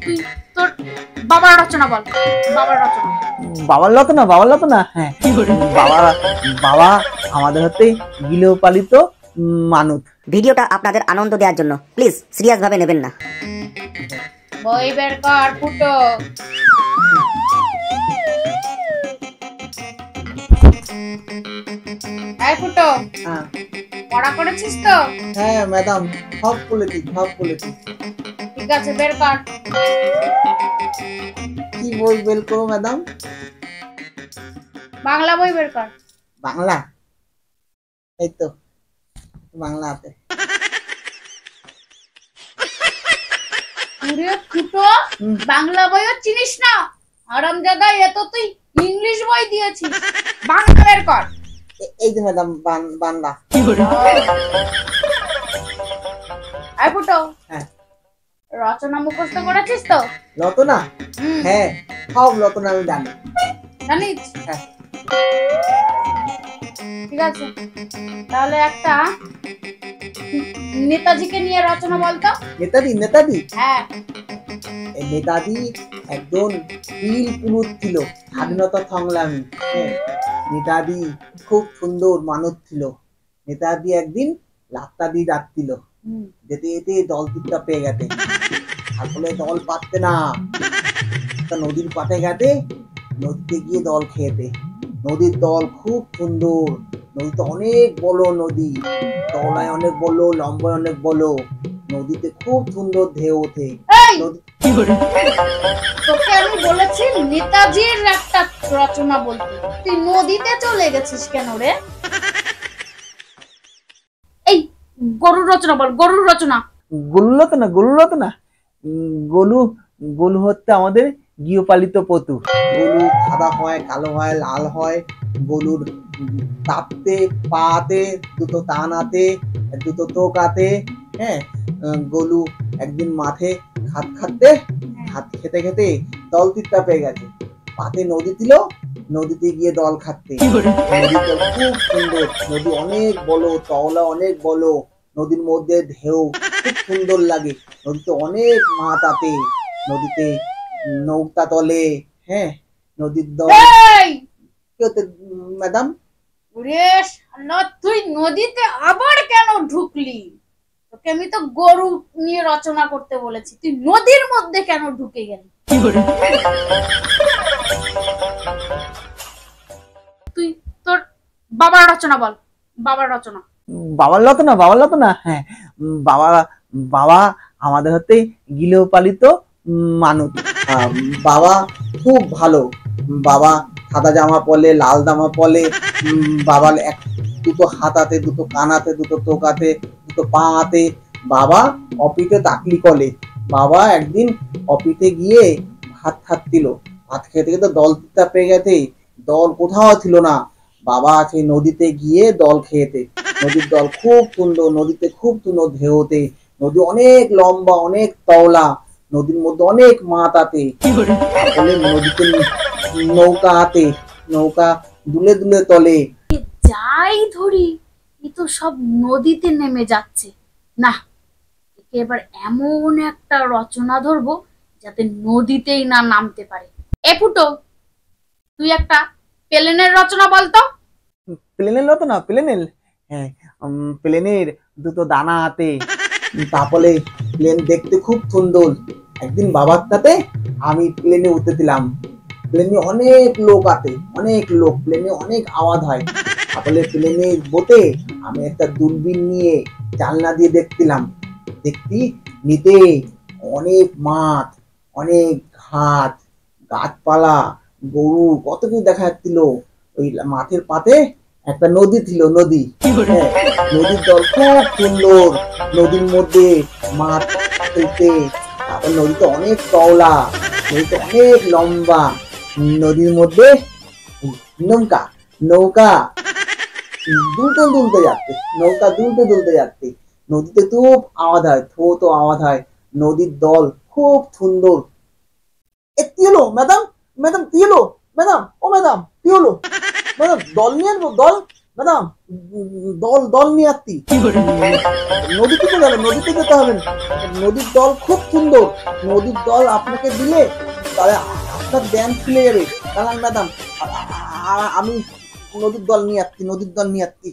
তুই তোর বাবার রচনা বল, বাবার রচনা। বাবার রচনা, হ্যাঁ। বাবা বাবা আমাদের হাতে গৃহপালিত মানুষ। ভিডিওটা আপনাদের আনন্দ দেওয়ার জন্য, প্লিজ সিরিয়াস ভাবে নেবেন না। বই বের কর ফুটো। এই ফুটো, হ্যাঁ পড়া করেছিস তো? হ্যাঁ ম্যাডাম, সব বলেছি। ঠিক আছে, বের কর। কি বই বের করো ম্যাডাম? বাংলা বই বের কর। বাংলা, এই তো বাংলাতে। পুরো ফুটো, বাংলা বইও চিনিস না? হারামজাদা, এ তো তুই ইংলিশ বই দিয়েছিস। বাংলা বের কর। এই যে ম্যাডাম বাংলা। এই ফুটো, হ্যাঁ রচনা মুখস্থ করেছিস তো? রচনা, হ্যাঁ সব রচনা আমি জানি। জানিস? হ্যাঁ। ঠিক আছে, তাহলে একটা নেতাজিকে নিয়ে রচনা বলতো। নেতাজি, হ্যাঁ। এই নেতাজি একজন বীর পুরুষ ছিল, স্বাধীনতা সংগ্রামী। হ্যাঁ, নেতাজি খুব সুন্দর মানুষ ছিল। নেতাজি একদিন রাস্তা দিয়ে যাচ্ছিল, যেতে যেতে দল তিনটা পেয়ে গেছে। আসলে দল পাচ্ছে না, নদীর পাশে গেছে, নদীতে গিয়ে দল খেয়েছে। নদীর দল খুব সুন্দর, নদীতে অনেক বড় নদী, তলায় অনেক বড়, লম্বায় অনেক বড়। নদীতে খুব সুন্দর ঢেউ ওঠে। তোকে আমি বলেছি নেতাজির একটা রচনা বলতে, তুই নদীতে চলে গেছিস কেন রে? এই গরুর রচনা বল, গরুর রচনা। গরুর রচনা। গরু হচ্ছে আমাদের গৃহপালিত পশু। গরু সাদা হয়, কালো হয়, লাল হয়। গরুর তাপতে পাতে দুটো টান আছে, দুটো চোখ আছে। হ্যাঁ, গরু একদিন মাঠে ভাত খেতে খেতে দল তিনটা পেয়ে গেছে। পাতে নদী ছিল, নদীতে গিয়ে দল খাচ্ছে। নদীটা খুব সুন্দর, নদী অনেক বড়, তওলা অনেক বড়। নদীর মধ্যে ঢেউ খুব সুন্দর লাগে। নদীতে অনেক মাছ আছে, নদীতে নৌকা তলে। হ্যাঁ, নদীর দল। ম্যাডাম, তুই নদীতে আবার কেন ঢুকলি? তোকে আমি তো গরু নিয়ে রচনা করতে বলেছি, তুই নদীর মধ্যে কেন ঢুকে গেলি? তুই তোর বাবার রচনা বল, বাবার রচনা। বাবার রচনা, হ্যাঁ। বাবা আমাদের হাতে গৃহপালিত মানুষ। বাবা খুব ভালো। বাবা সাদা জামা পরে, লাল জামা পরে। বাবার দুটো হাত হাতে, দুটো কান হাতে, দুটো চোখ হাতে, দুটো পা হাতে। বাবা অফিসে চাকরি করে। বাবা একদিন অফিসে গিয়ে ভাত খাচ্ছিল, ভাত খেতে খেতে দল তিনটা পেয়ে গেছে। দল কোথাও ছিল না। বাবা সেই নদীতে গিয়ে দল খেয়েছে। নদীর দল খুব সুন্দর, নদীতে খুব সুন্দর ঢেউ ওঠে। নদী অনেক লম্বা, অনেক তওলা। নদীর মধ্যে অনেক মাছ আছে। নদীতে নৌকা আছে, নৌকা দুলে দুলে তলে। যাই ধরি, এ তো সব নদীতে নেমে যাচ্ছে। না, একে এবার এমন একটা রচনা ধরবো যাতে নদীতেই না নামতে পারে। এ ফুটো, তুই একটা প্লেনের রচনা বলতো। প্লেনের রচনা, হ্যাঁ। প্লেনের দুটো দানা হাতে, তারপরে প্লেন দেখতে খুব সুন্দর। একদিন বাবার সাথে আমি প্লেনে উঠেছিলাম। প্লেনে অনেক লোক আছে, অনেক লোক, প্লেনে অনেক আওয়াজ হয়। তারপরে প্লেনে বসে আমি একটা দূরবীন নিয়ে জানলা দিয়ে দেখছিলাম। নিতে অনেক মাঠ, অনেক ঘাট, গাছপালা, গরু, কত কিছু দেখা যাচ্ছিল। ওই মাঠের পাশে একটা নদী ছিল, নদী। নদীর জল খুব সুন্দর, নদীর মধ্যে মাছ খেলতে। তারপর নদীতে অনেক তওলা, নদীতে অনেক লম্বা। নদীর মধ্যে নৌকা দুলতে যাচ্ছে, নৌকা দুলতে যাচ্ছে। নদীতে খুব আওয়াজ হয়, থো আওয়াজ হয়। নদীর দল খুব সুন্দর। কি হলো ম্যাডাম? কি হলো ম্যাডাম? ও ম্যাডাম, কি হলো ম্যাডাম? দল নিয়ে আসবো, দল ম্যাডাম, দল দল নিয়ে আসছি। নদীতে তো যাবে, নদীতে যেতে হবে না। নদীর দল খুব সুন্দর, নদীর দল আপনাকে দিলে তাহলে আপনার জ্ঞান খুলে যাবে। কারণ ম্যাডাম, আমি নদীর দল নিয়ে আসছি, নদীর দল নিয়ে আসছি।